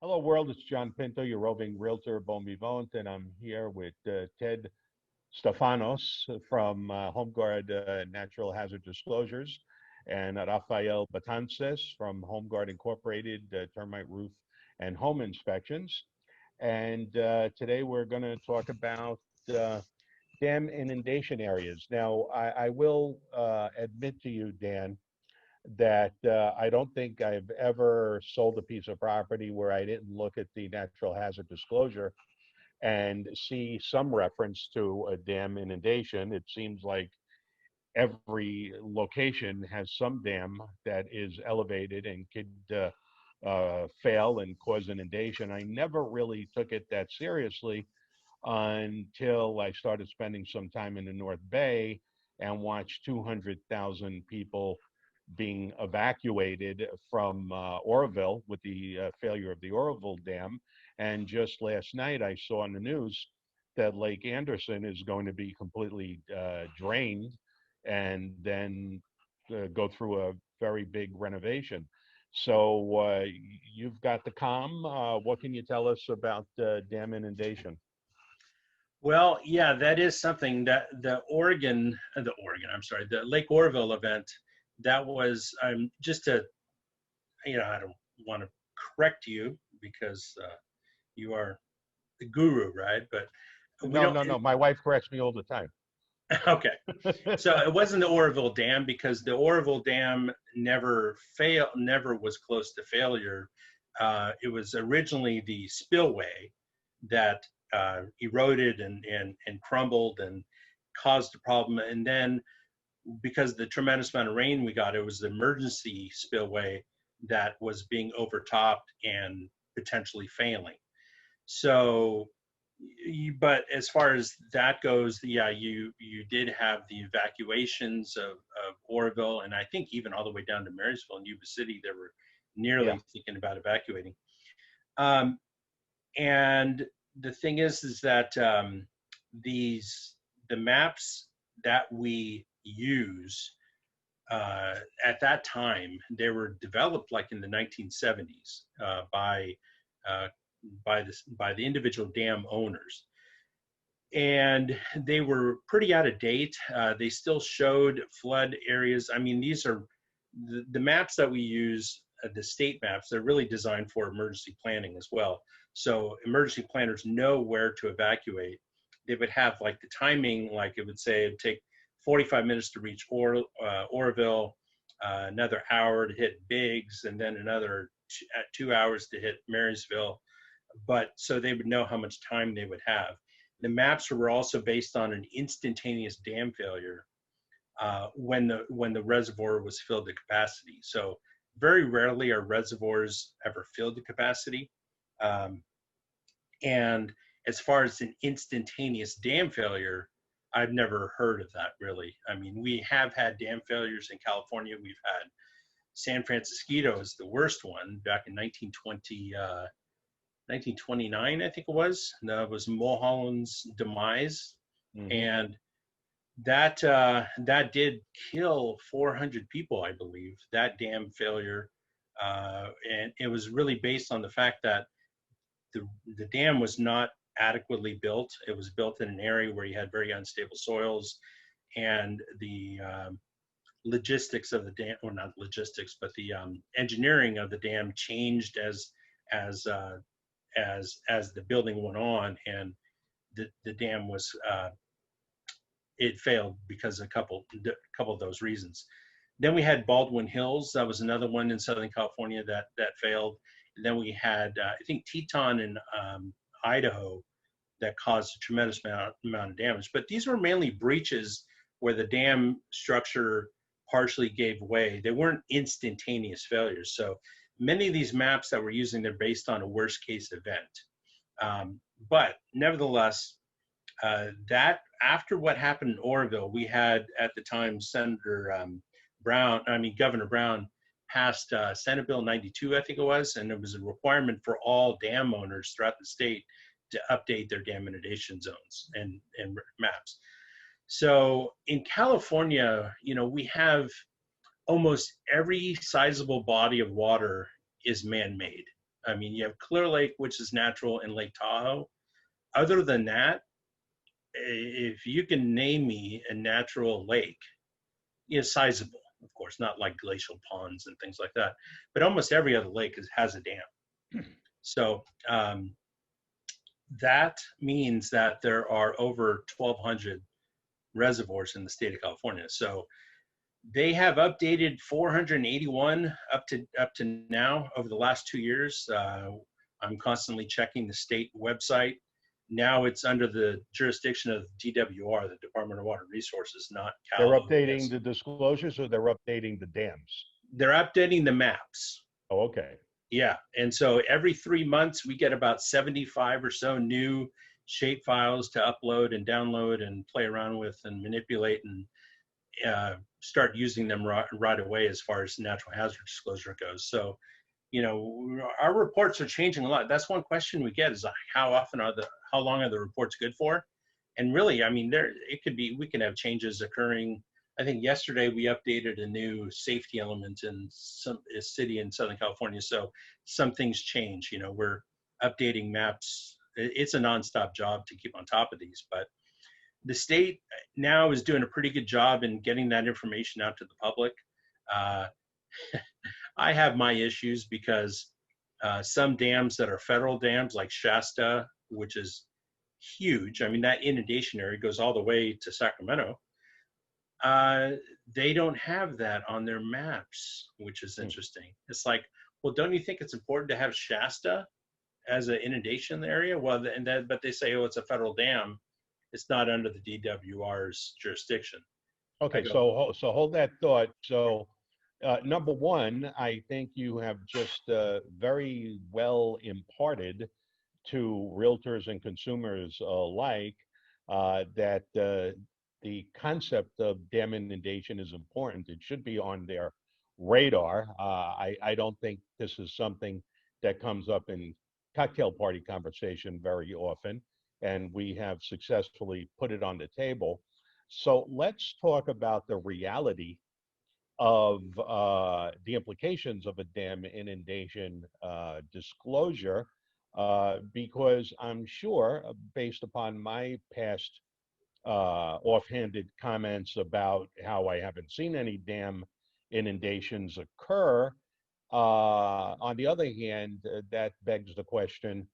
Hello, world. It's John Pinto, your roving realtor, Bon Vivant, and I'm here with Ted Stephanos from HomeGuard Natural Hazard Disclosures and Rafael Batances from HomeGuard Incorporated Termite Roof and Home Inspections. And today we're going to talk about dam inundation areas. Now, I will admit to you, Dan, that I don't think I've ever sold a piece of property where I didn't look at the natural hazard disclosure and see some reference to a dam inundation. It seems like every location has some dam that is elevated and could fail and cause inundation. I never really took it that seriously until I started spending some time in the North Bay and watched 200,000 people being evacuated from Oroville with the failure of the Oroville Dam. And just last night, I saw on the news that Lake Anderson is going to be completely drained and then go through a very big renovation. So you've got the COM. What can you tell us about dam inundation? Well, yeah, that is something that the Lake Oroville event, that was, just to, I don't want to correct you because you are the guru, right? But we No, don't, no, no. My wife corrects me all the time. okay. So it wasn't the Oroville Dam because the Oroville Dam never was close to failure. It was originally the spillway that eroded and crumbled and caused a problem. And then because of the tremendous amount of rain we got, it was the emergency spillway that was being overtopped and potentially failing. So, but as far as that goes, yeah, you did have the evacuations of Oroville, and I think even all the way down to Marysville and Yuba City, they were Yeah. nearly thinking about evacuating. Um, and the thing is that the maps that we use at that time, they were developed like in the 1970s uh, by the individual dam owners, and they were pretty out of date. They still showed flood areas. I mean, these are the maps that we use, the state maps. They're really designed for emergency planning as well. So emergency planners know where to evacuate. They would have like the timing, like it would say it'd take 45 minutes to reach Oroville, another hour to hit Biggs, and then another 2 hours to hit Marysville. But so they would know how much time they would have. The maps were also based on an instantaneous dam failure when the reservoir was filled to capacity. So very rarely are reservoirs ever filled to capacity. Um, and as far as an instantaneous dam failure, I've never heard of that really. I mean, we have had dam failures in California. We've had San Francisco is the worst one back in 1929, I think it was. That was Mulholland's demise, Hmm. and that that did kill 400 people, I believe. That dam failure, and it was really based on the fact that the the dam was not adequately built. It was built in an area where you had very unstable soils, and the logistics of the dam, or not logistics, but the engineering of the dam changed as uh, as the building went on, and the dam was it failed because a couple of those reasons. Then we had Baldwin Hills. That was another one in Southern California that failed. And then we had I think Teton in Idaho that caused a tremendous amount of damage. But these were mainly breaches where the dam structure partially gave way. They weren't instantaneous failures. So many of these maps that we're using, they're based on a worst case event. But nevertheless, that after what happened in Oroville, we had at the time Governor Brown passed Senate Bill 92, I think it was, and it was a requirement for all dam owners throughout the state to update their dam inundation zones and maps. So in California, we have almost every sizable body of water is man-made. I mean, you have Clear Lake, which is natural, and Lake Tahoe. Other than that, if you can name me a natural lake, is sizable, of course, not like glacial ponds and things like that, but almost every other lake has a dam. So that means that there are over 1,200 reservoirs in the state of California. So they have updated 481 up to now over the last 2 years. I'm constantly checking the state website. Now it's under the jurisdiction of DWR, the Department of Water Resources, not Cal. They're updating the disclosures, or they're updating the dams? They're updating the maps. Oh, okay. Yeah, and so every 3 months we get about 75 or so new shape files to upload and download and play around with and manipulate and start using them right away as far as natural hazard disclosure goes. So, you know, our reports are changing a lot. That's one question we get is how long are the reports good for? And really, I mean, we can have changes occurring. I think yesterday we updated a new safety element in a city in Southern California. So some things change, you know, we're updating maps. It's a nonstop job to keep on top of these, but the state now is doing a pretty good job in getting that information out to the public. I have my issues because some dams that are federal dams, like Shasta, which is huge. I mean, that inundation area goes all the way to Sacramento. They don't have that on their maps, which is interesting. It's like, well, don't you think it's important to have Shasta as an inundation area? Well, but they say, oh, it's a federal dam. It's not under the DWR's jurisdiction. Okay, so hold that thought. So, number one, I think you have just very well imparted to realtors and consumers alike that the concept of dam inundation is important. It should be on their radar. I don't think this is something that comes up in cocktail party conversation very often, and we have successfully put it on the table. So let's talk about the reality of the implications of a dam inundation disclosure, because I'm sure, based upon my past offhanded comments about how I haven't seen any dam inundations occur, on the other hand, that begs the question,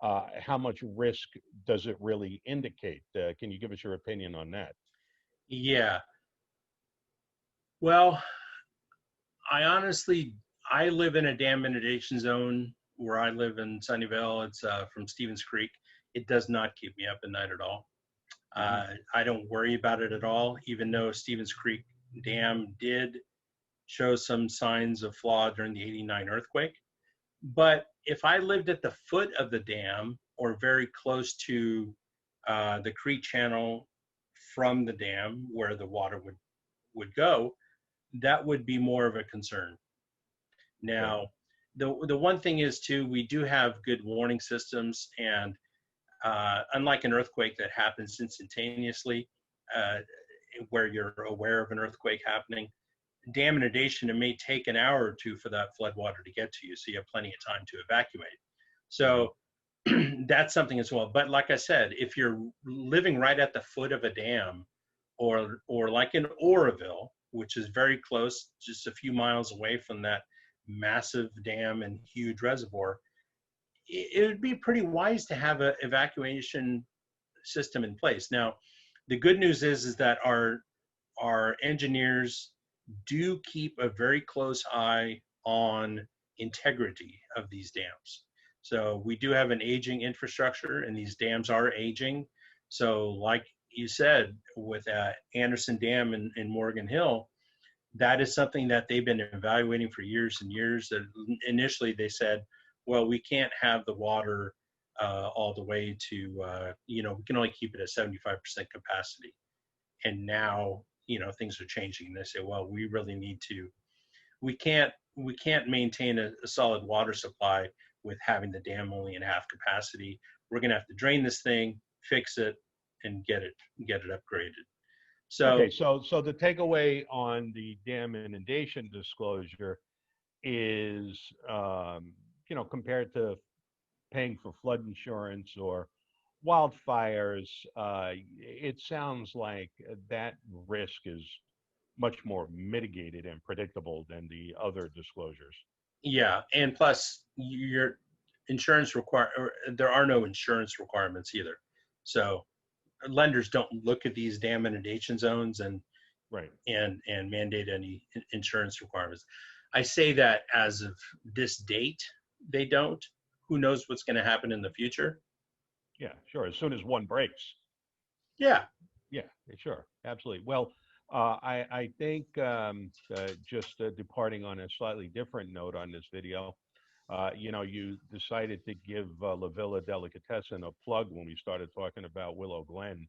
how much risk does it really indicate? Can you give us your opinion on that? Yeah. Well, I live in a dam inundation zone where I live in Sunnyvale. It's from Stevens Creek. It does not keep me up at night at all. I don't worry about it at all, even though Stevens Creek Dam did show some signs of flaw during the '89 earthquake. But if I lived at the foot of the dam or very close to the creek channel from the dam where the water would go, that would be more of a concern. Now, the one thing is too, we do have good warning systems, and unlike an earthquake that happens instantaneously, where you're aware of an earthquake happening, dam inundation, it may take an hour or two for that flood water to get to you, so you have plenty of time to evacuate. So that's something as well. But like I said, if you're living right at the foot of a dam, or like in Oroville, which is very close, just a few miles away from that massive dam and huge reservoir, it would be pretty wise to have an evacuation system in place. Now, the good news is that our engineers do keep a very close eye on integrity of these dams. So we do have an aging infrastructure, and these dams are aging. So like you said, with Anderson Dam in Morgan Hill, that is something that they've been evaluating for years and years. Initially, they said, well, we can't have the water all the way to, we can only keep it at 75% capacity. And now, things are changing. And they say, well, we really need to, we can't maintain a solid water supply with having the dam only in half capacity. We're going to have to drain this thing, fix it, and get it upgraded. So, okay, so the takeaway on the dam inundation disclosure is compared to paying for flood insurance or wildfires, it sounds like that risk is much more mitigated and predictable than the other disclosures. Yeah, and plus your insurance require or there are no insurance requirements either. So lenders don't look at these dam inundation zones Right. and mandate any insurance requirements. I say that as of this date, they don't. Who knows what's going to happen in the future? Yeah, sure. As soon as one breaks. Yeah, Yeah, sure. Absolutely. Well, I think just departing on a slightly different note on this video, you decided to give La Villa Delicatessen a plug when we started talking about Willow Glen.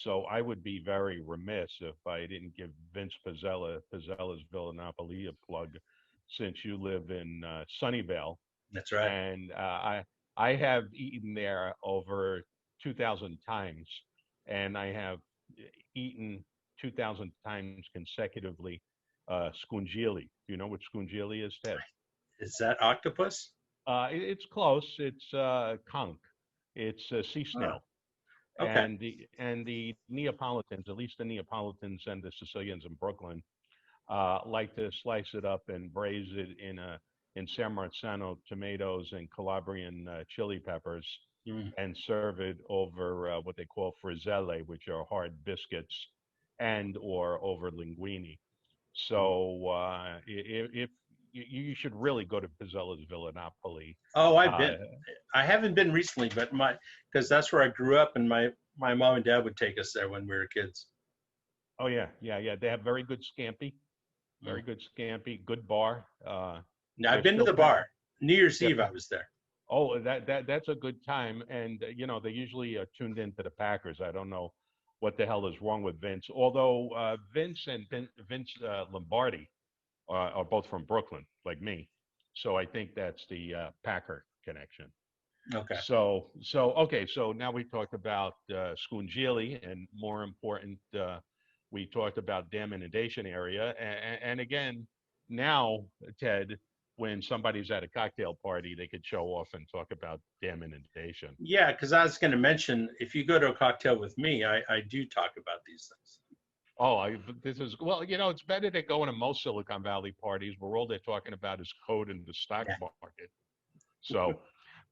So I would be very remiss if I didn't give Vince Pizzella's Villa Napoli a plug, since you live in Sunnyvale, that's right. and I have eaten there over 2,000 times, and I have eaten 2,000 times consecutively scungili. Do you know what scungili is, Ted? Is that octopus? It's close. It's conch. It's sea Oh, snail. okay. And the Neapolitans, at least the Neapolitans and the Sicilians in Brooklyn, like to slice it up and braise it in San Marzano tomatoes and Calabrian chili peppers, Mm. and serve it over what they call frizzelle, which are hard biscuits, and or over linguine. Mm. So if you should really go to Pizzella's Villa Napoli. Oh, I've Uh, been. I haven't been recently, but my because that's where I grew up, and my mom and dad would take us there when we were kids. oh yeah, yeah, yeah. They have Mm. very good scampi, good bar. Now I've They're been to still the pa- bar. New Year's they're Eve, pa- I was there. Oh, that's a good time, and they usually are tuned into the Packers. I don't know what the hell is wrong with Vince. Although Vince Lombardi are both from Brooklyn, like me, so I think that's the Packer connection. Okay. So okay. So now we talked about Scungili, and more important, we talked about dam inundation area, and again, now Ted, when somebody's at a cocktail party, they could show off and talk about dam inundation. Yeah, because I was going to mention if you go to a cocktail with me, I do talk about these things. Oh, this is well, it's better than going to most Silicon Valley parties where all they're talking about is code in the stock Yeah. market. So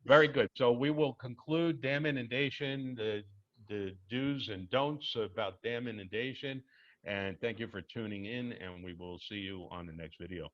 very good. So we will conclude dam inundation, the do's and don'ts about dam inundation. And thank you for tuning in, and we will see you on the next video.